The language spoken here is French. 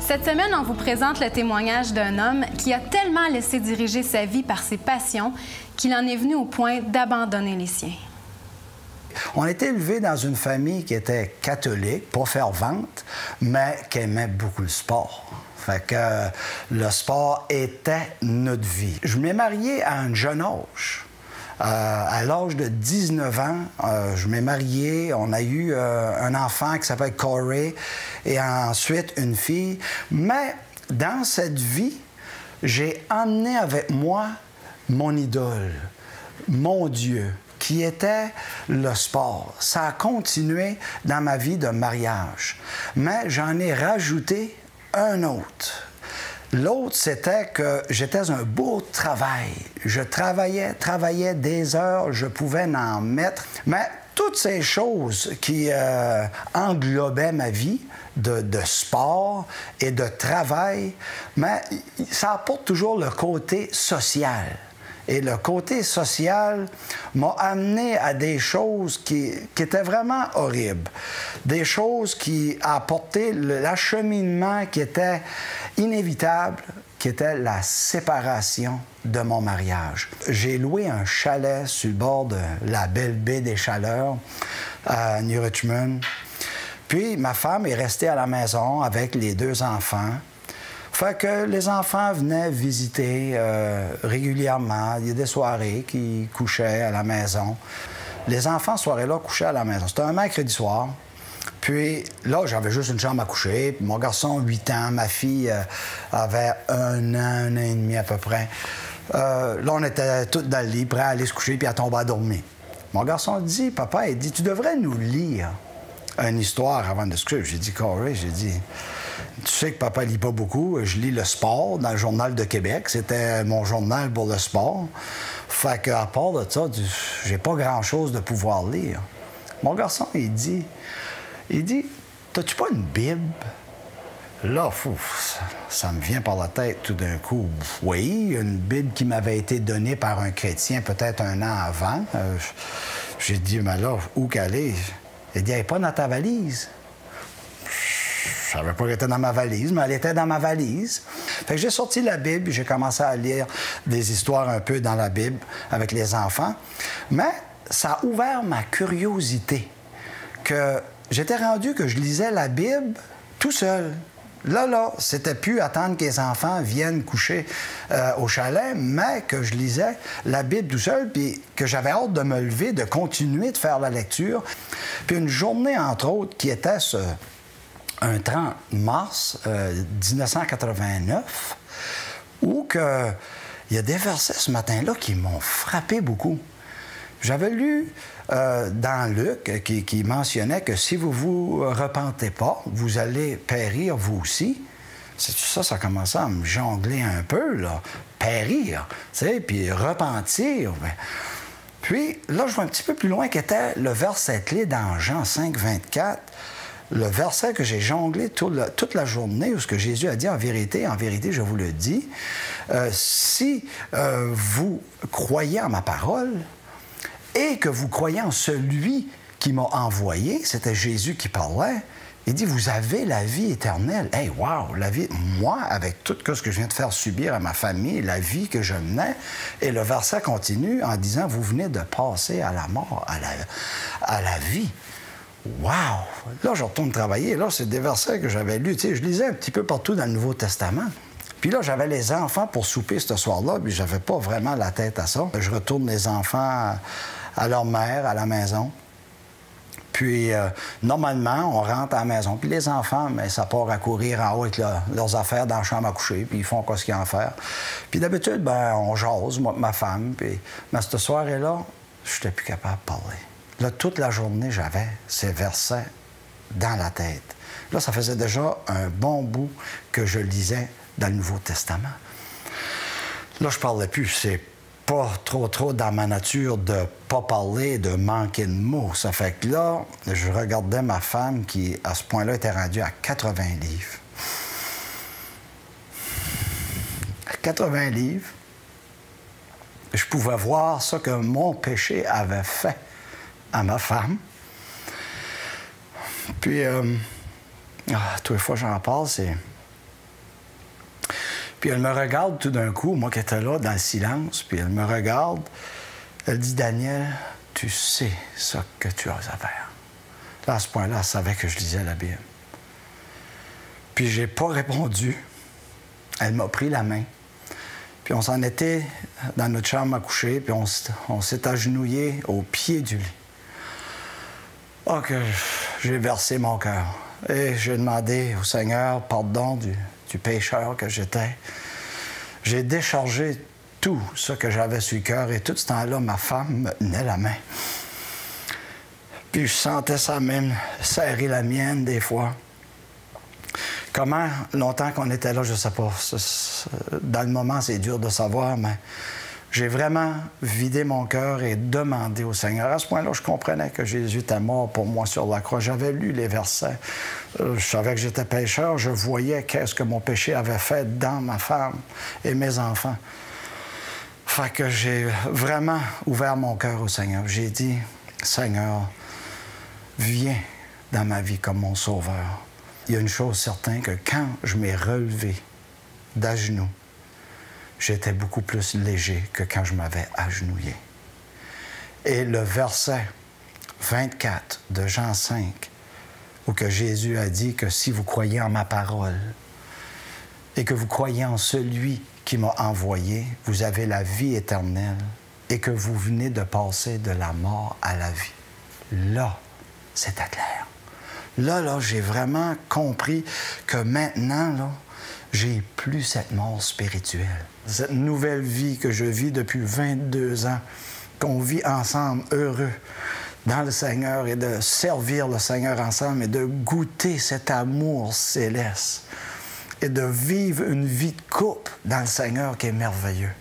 Cette semaine, on vous présente le témoignage d'un homme qui a tellement laissé diriger sa vie par ses passions qu'il en est venu au point d'abandonner les siens. On a été élevés dans une famille qui était catholique, pas fervente, mais qui aimait beaucoup le sport. Fait que le sport était notre vie. Je m'ai marié à un jeune âge. À l'âge de 19 ans, je m'ai marié. On a eu un enfant qui s'appelle Corey et ensuite une fille. Mais dans cette vie, j'ai emmené avec moi mon idole, mon Dieu, qui était le sport. Ça a continué dans ma vie de mariage. Mais j'en ai rajouté un autre. L'autre, c'était que j'étais un beau travail. Je travaillais des heures, je pouvais en mettre. Mais toutes ces choses qui englobaient ma vie de sport et de travail, mais ça apporte toujours le côté social. Et le côté social m'a amené à des choses qui étaient vraiment horribles. Des choses qui apportaient l'acheminement qui était inévitable, qui était la séparation de mon mariage. J'ai loué un chalet sur le bord de la belle baie des Chaleurs à New Richmond. Puis ma femme est restée à la maison avec les deux enfants. Fait que les enfants venaient visiter régulièrement. Il y a des soirées qui couchaient à la maison. Les enfants, ce soir-là, couchaient à la maison. C'était un mercredi soir. Puis là, j'avais juste une chambre à coucher. Puis mon garçon, 8 ans, ma fille avait 1 an et demi à peu près. Là, on était tous dans le lit, prêts à aller se coucher, puis à tomber à dormir. Mon garçon dit, papa, il dit, tu devrais nous lire une histoire avant de se coucher. J'ai dit, Corey, j'ai dit... Tu sais que papa lit pas beaucoup. Je lis le sport dans le Journal de Québec. C'était mon journal pour le sport. Fait qu'à part de ça, j'ai pas grand-chose de pouvoir lire. Mon garçon, il dit, t'as-tu pas une Bible? Là, ça me vient par la tête tout d'un coup. Oui, une Bible qui m'avait été donnée par un chrétien peut-être 1 an avant. J'ai dit, mais là, où qu'elle est? Il dit, elle n'est pas dans ta valise. Je savais pas qu'elle était dans ma valise, mais elle était dans ma valise. Fait que j'ai sorti la Bible, j'ai commencé à lire des histoires un peu dans la Bible avec les enfants. Mais ça a ouvert ma curiosité, que j'étais rendu que je lisais la Bible tout seul. Là, c'était plus attendre que les enfants viennent coucher au chalet, mais que je lisais la Bible tout seul, puis que j'avais hâte de me lever, de continuer de faire la lecture. Puis une journée, entre autres, qui était un 30 mars 1989, où il y a des versets ce matin-là qui m'ont frappé beaucoup. J'avais lu dans Luc qui mentionnait que si vous vous repentez pas, vous allez périr vous aussi. Ça commençait à me jongler un peu, là. Périr, tu sais, puis repentir. Puis là, je vois un petit peu plus loin qu'était le verset clé dans Jean 5, 24. Le verset que j'ai jonglé toute la journée, où ce que Jésus a dit, en vérité, je vous le dis, si vous croyez en ma parole et que vous croyez en celui qui m'a envoyé, c'était Jésus qui parlait, il dit, vous avez la vie éternelle. Hey, wow, la vie, moi, avec tout ce que je viens de faire subir à ma famille, la vie que je menais, et le verset continue en disant, vous venez de passer à la mort, à la vie. Wow! Là, je retourne travailler. Là, c'est des versets que j'avais lus. Tu sais, je lisais un petit peu partout dans le Nouveau Testament. Puis là, j'avais les enfants pour souper ce soir-là, puis j'avais pas vraiment la tête à ça. Je retourne les enfants à leur mère, à la maison. Puis, normalement, on rentre à la maison. Puis les enfants, mais ça part à courir en haut avec leurs affaires dans la chambre à coucher, puis ils font ce qu'ils ont à faire. Puis d'habitude, on jase, moi, ma femme. Puis... Mais cette soirée-là, je n'étais plus capable de parler. Là, toute la journée, j'avais ces versets dans la tête. Là, ça faisait déjà un bon bout que je lisais dans le Nouveau Testament. Là, je parlais plus. C'est pas trop dans ma nature de pas parler, de manquer de mots. Ça fait que là, je regardais ma femme qui, à ce point-là, était rendue à 80 livres. À 80 livres, je pouvais voir ce que mon péché avait fait à ma femme. Puis, toutes les fois que j'en parle, c'est Puis elle me regarde tout d'un coup, moi qui étais là, dans le silence, puis elle me regarde. Elle dit, « Daniel, tu sais ce que tu as à faire. » Là, à ce point-là, elle savait que je lisais la Bible. Puis j'ai pas répondu. Elle m'a pris la main. Puis on s'en était dans notre chambre à coucher, puis on s'est agenouillés au pied du lit. Oh, que j'ai versé mon cœur. Et j'ai demandé au Seigneur pardon du pécheur que j'étais. J'ai déchargé tout ce que j'avais sur le cœur, et tout ce temps-là, ma femme me tenait la main. Puis je sentais sa main serrer la mienne des fois. Comment longtemps qu'on était là, je ne sais pas. Dans le moment, c'est dur de savoir, mais j'ai vraiment vidé mon cœur et demandé au Seigneur. À ce point-là, je comprenais que Jésus était mort pour moi sur la croix. J'avais lu les versets. Je savais que j'étais pécheur. Je voyais qu'est-ce que mon péché avait fait dans ma femme et mes enfants. Fait que j'ai vraiment ouvert mon cœur au Seigneur. J'ai dit, Seigneur, viens dans ma vie comme mon sauveur. Il y a une chose certaine, que quand je m'ai relevé d'à genoux, j'étais beaucoup plus léger que quand je m'avais agenouillé. Et le verset 24 de Jean 5, où que Jésus a dit que si vous croyez en ma parole et que vous croyez en celui qui m'a envoyé, vous avez la vie éternelle et que vous venez de passer de la mort à la vie. Là, c'était clair. Là, j'ai vraiment compris que maintenant, là, j'ai plus cette mort spirituelle. Cette nouvelle vie que je vis depuis 22 ans, qu'on vit ensemble, heureux, dans le Seigneur, et de servir le Seigneur ensemble, et de goûter cet amour céleste, et de vivre une vie de couple dans le Seigneur qui est merveilleux.